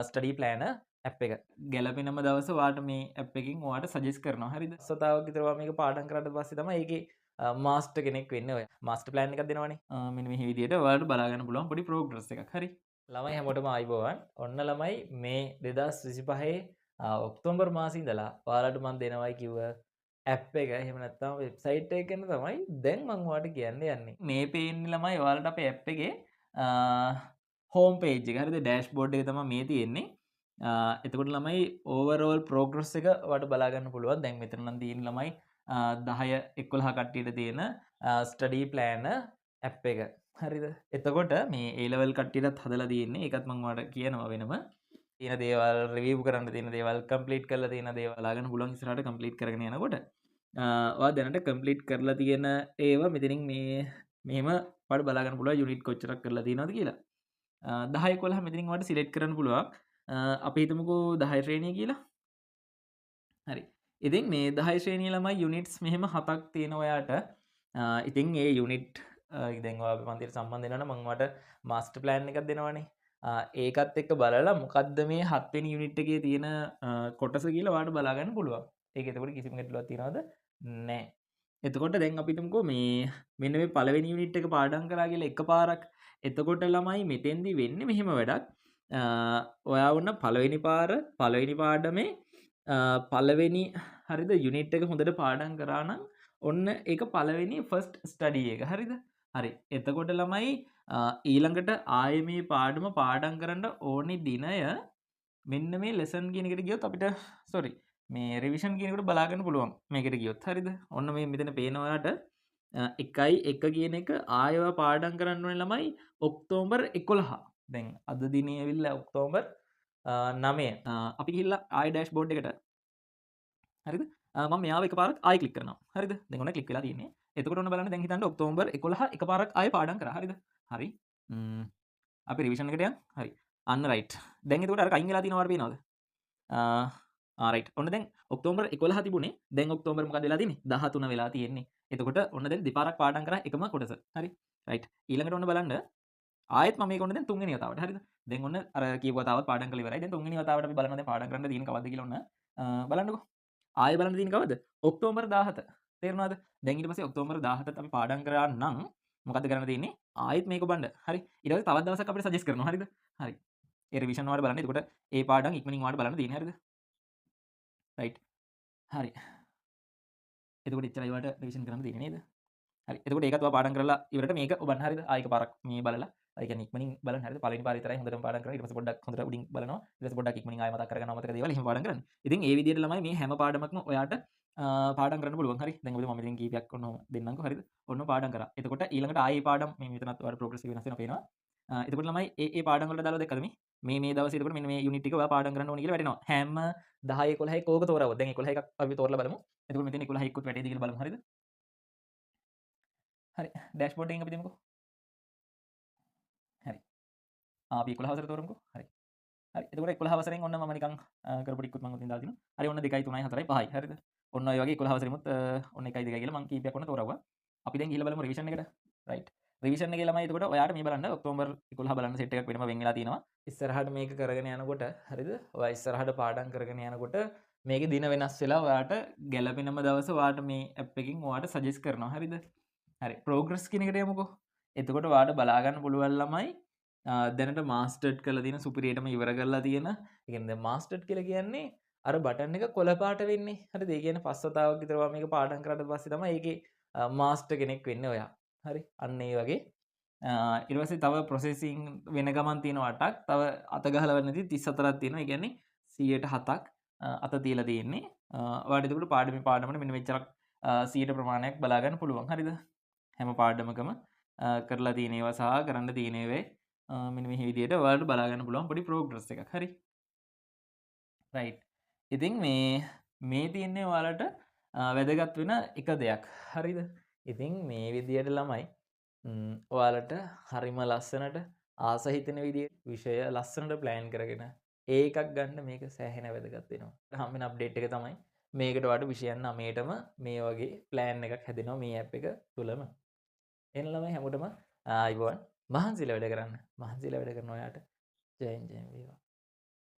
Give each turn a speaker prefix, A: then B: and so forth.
A: Study ප්ලෑන app එක ගැලපෙනම දවස වාට මේ ඇප් එකින් වාට සජෙස් කරනවා හරි සතාවක් විතරවා මේක පාඩන් කරට පස්සේ තම ඒක මාස්ට කෙනෙක් වෙන්න ඔය මස්ට ප්ලෑන් එකක් දෙනවනේ මෙ මෙහි විදියට වාට බලාගන්න පුළුවන් පොඩි ප්‍රෝග්‍රස් එකක් හරි ළමයි හැමෝටම ආයිබෝවන් ඔන්න ළමයි මේ 2025 ඔක්තෝබර් මාසින් දලා පාලට මන් දෙනවයි කිව්ව ඇප් එක එහෙම නැත්නම් වෙබ්සයිට් එක ගැන තමයි දැන් මම ඔයාලට කියන්න යන්නේ. මේ පේන්නේ ළමයි ඔයාලට අපේ ඇප් එකේ හෝම් පේජ් එක හරිද ඩෑෂ්බෝඩ් එක තමයි මේ තියෙන්නේ. එතකොට ළමයි ඕවරෝල් ප්‍රෝග්‍රස් එක ඔයාලට බලා ගන්න පුළුවන්. දැන් මෙතන නම් තියෙන ළමයි 10 11 කට්ටියට තියෙන ස්ටඩි ප්ලෑන ඇප් එක. හරිද? එතකොට මේ A level කට්ටියටත් හදලා තියෙන්නේ. ඒකත් මම ඔයාලට කියනවා වෙනම. තියෙන දේවල් රිවිව් කරන්න තියෙන දේවල් කම්ප්ලීට් කරලා තියෙන දේවල් බලාගෙන පුළුවන් ඉස්සරහට කම්ප්ලීට් කරගෙන යනකොට ඔයා දැනට කම්ප්ලීට් කරලා තියෙන ඒවා මෙතනින් මේ මෙහෙම ඔයාලට බලාගන්න පුළුවන් යුනිට් කොච්චරක් කරලා තියෙනවද කියලා 10 11 මෙතනින් ඔයාලට සිලෙක්ට් කරන්න පුළුවන් අපි හිතමුකෝ 10 ශ්‍රේණිය කියලා හරි ඉතින් මේ 10 ශ්‍රේණිය ළමයි යුනිට්ස් මෙහෙම 7ක් තියෙන ඔයාට ඉතින් ඒ යුනිට් දැන් ඔයා පන්තියට සම්බන්ධ වෙනවා නම් මම ඔයාලට මාස්ටර් ප්ලෑන් එකක් දෙනවනේ ඒකත් එක්ක බලලා මොකද්ද මේ 7 වෙනි යුනිට් එකේ තියෙන කොටස කියලා ඔයාලට බලා ගන්න පුළුවන්. ඒක එතකොට කිසිම ගැටලුවක් තියනවද? නැහැ. එතකොට දැන් අපි හිතමුකෝ මේ මෙන්න මේ පළවෙනි යුනිට් එක පාඩම් කරා කියලා එකපාරක්. එතකොට ළමයි මෙතෙන්දි වෙන්නේ මෙහෙම වැඩක්. ඔයා වුණ පළවෙනි පාර පළවෙනි පාඩමේ පළවෙනි හරිද යුනිට් එක හොඳට පාඩම් කරා නම් ඔන්න ඒක පළවෙනි ෆස්ට් ස්ටඩි එක. හරිද? හරි. එතකොට ළමයි ඊළඟට ආයෙ මේ පාඩම පාඩම් කරන්න ඕනි දිනය මෙන්න මේ ලෙසන් කියන එකට ගියොත් අපිට සෝරි මේ රිවිෂන් කියන එකට බලාගන්න පුළුවන් මේකට ගියොත් හරිද ඔන්න මේ මෙතන පේනවා ඔයාලට 1 කියන එක ආයෙව පාඩම් කරන්න ඕනේ ළමයි ඔක්තෝබර් 11 දැන් අද දිනේ ඇවිල්ලා ඔක්තෝබර් 9 අපි ගිහිල්ලා ආයෙ ඩෑෂ්බෝඩ් එකට හරිද මම මෙයාව එකපාරක් ආයෙ ක්ලික් කරනවා හරිද දැන් ඔන්න ක්ලික් වෙලා තියෙන්නේ එතකොට ඔන්න බලන්න දැන් හිතන්න ඔක්තෝබර් 11 එකපාරක් ආයෙ පාඩම් කරා හරිද හරි අපි රිවිෂන් එකට යන් හරි අන්න රයිට් දැන් එතකොට අර කයින් වෙලා තියෙනවා වර පේනවද රයිට් ඔන්න දැන් ඔක්තෝබර් 11 තිබුණේ දැන් ඔක්තෝබර් මොකද වෙලා තියෙන්නේ 13 වෙලා තියෙන්නේ එතකොට ඔන්න දැන් දෙපාරක් පාඩම් කරා එකම කොටස හරි රයිට් ඊළඟට ඔන්න බලන්න ආයෙත් මම මේක ඔන්න දැන් තුන්වෙනි වතාවට හරිද දැන් ඔන්න අර කියපු වතාවත් පාඩම් කරලා ඉවරයි දැන් තුන්වෙනි වතාවට අපි බලනවා දැන් පාඩම් කරන්න තියෙන කවද්ද කියලා ඔන්න බලන්නකෝ ආයෙ බලන්න තියෙන කවද්ද ඔක්තෝබර් 17 තේරුණාද දැන් ඊට පස්සේ ඔක්තෝබර් 17ත් අපි පාඩම් කරා නම් මොකද කරන්න තියෙන්නේ ආයෙත් මේක බලන්න හරි ඊට පස්සේ තවත් දවසක් අපිට සජෙස්ට් කරනවා හරිද හරි ඒ රිවිෂන් වල බලන්න එතකොට ඒ පාඩම් ඉක්මනින් ඔයාලට බලන්න තියෙන්නේ හරිද රයිට් හරි එතකොට එච්චරයි ඔයාලට රිවිෂන් කරන්න තියෙන්නේ නේද හරි එතකොට ඒකත් ඔයා පාඩම් කරලා ඉවරට මේක ඔබන්න හරිද ආයෙක පාරක් මේ බලලා ඒ කියන්නේ ඉක්මනින් බලන්න හරිද පළවෙනි පාර විතරයි හොඳටම පාඩම් කරලා ඊට පස්සේ පොඩ්ඩක් හොඳට උඩින් බලනවා ඊට පස්සේ පොඩ්ඩක් ඉක්මනින් ආයෙ මතක් කරගන්න අමතක දේවල් එහෙම පාඩම් කරන්න ඉතින් ඒ විදිහට ළමයි මේ හැම පාඩමක්ම ඔයාට පාඩම් කරන්න පුළුවන් හරි දැන් ඔබ මම ඉතින් කීපයක් ඔන්න දෙන්නම්කෝ හරිද ඔන්න පාඩම් කරා එතකොට ඊළඟට ආයෙ පාඩම් මේ මෙතනත් ඔයාලට ප්‍රෝග්‍රස් එක වෙනස් වෙනවා පේනවා එතකොට ළමයි ඒ පාඩම් වලට දාලා දැක්කද මේ දවසේ එතකොට මෙන්න මේ යුනිට් එක ඔයා පාඩම් කරන්න ඕනේ කියලා වැටෙනවා හැම 10 11 කෝක තෝරවුවා දැන් 11 එකක් අපි තෝරලා බලමු එතකොට මෙතන 11 එකකුත් වැටේද කියලා බලමු හරිද හරි ඩෑෂ්බෝඩ් එකෙන් අපි දෙමුකෝ හරි අපි 11 වසර තෝරමුකෝ හරි හරි එතකොට 11 වසරෙන් ඔන්න මම නිකන් කරපු ටිකකුත් මම උතින් දාලා තිනවා හරි ඔන්න 2යි 3යි 4යි 5යි හරිද ඔන්න ඔය වගේ 11 වසරෙමුත් ඔන්න 1යි 2යි කියලා මම කීපයක් ඔන්න තෝරවුවා අපි දැන් ගිහලා බලමු රිවිෂන් එකට රයිට් රිවිෂන් එකේ ළමයි එතකොට ඔයාට මේ බලන්න ඔක්තෝබර් 11 බලන්න සෙට් එකක් වෙනම වෙන් වෙලා තියෙනවා ඉස්සරහට මේක කරගෙන යනකොට හරිද ඔයා ඉස්සරහට පාඩම් කරගෙන යනකොට මේකේ දින වෙනස් වෙලා ඔයාට ගැළපෙනම දවස ඔයාට මේ ඇප් එකකින් ඔයාට සජෙස්ට් කරනවා හරිද හරි ප්‍රෝග්‍රස් කියන එකට යමුකෝ එතකොට ඔයාට බලා ගන්න පුළුවන් ළමයි දැනට මාස්ටර්ඩ් කරලා තියෙන සුපිරියටම ඉවර කරලා තියෙන ඒ කියන්නේ දැන් මාස්ටර්ඩ් කියලා කියන්නේ අර බටන් එක කොළ පාට වෙන්නේ හරිද ඒ කියන්නේ පස් වතාවක් විතර ඔයා මේක පාඩම් කරාට පස්සේ තමයි ඒකේ මාස්ටර් කෙනෙක් වෙන්නේ ඔයා හරි අන්න ඒ වගේ ඊට පස්සේ තව ප්‍රොසෙසින් වෙන ගමන් තියෙනවා 8ක් තව අත ගහලා නැති 34ක් තියෙනවා ඒ කියන්නේ 107ක් අත තියලා තියෙන්නේ ඔයාලට එතකොට පාඩමට මෙන්න මෙච්චරක් 100 ප්‍රමාණයක් බලා ගන්න පුළුවන් හරිද හැම පාඩමකම කරලා තියෙන ඒවා සහ කරන්න තියෙන ඒවා මෙන්න මේ විදිහට ඔයාලට බලා ගන්න පුළුවන් පොඩි ප්‍රෝග්‍රස් එකක් හරි රයිට් ඉතින් මේ තියෙන්නේ ඔයාලට වැදගත් වෙන එක දෙයක් හරිද ඉතින් මේ විදිහට ළමයි ඔයාලට හරිම ලස්සනට ආස හිතෙන විදිහට විෂය ලස්සනට ප්ලෑන් කරගෙන ඒකක් ගන්න මේක සෑහෙන වැදගත් වෙනවා. හම්බෙන අප්ඩේට් එක තමයි මේකට ඔයාලට විෂයන් 9ටම මේ වගේ ප්ලෑන් එකක් හැදෙනවා මේ ඇප් එක තුලම. එන්න ළමයි හැමෝටම ආයිබෝන් මහන්සිලා වැඩ කරන්න. මහන්සිලා වැඩ කරන ඔයාට ජයෙන් ජයෙන් වේවා.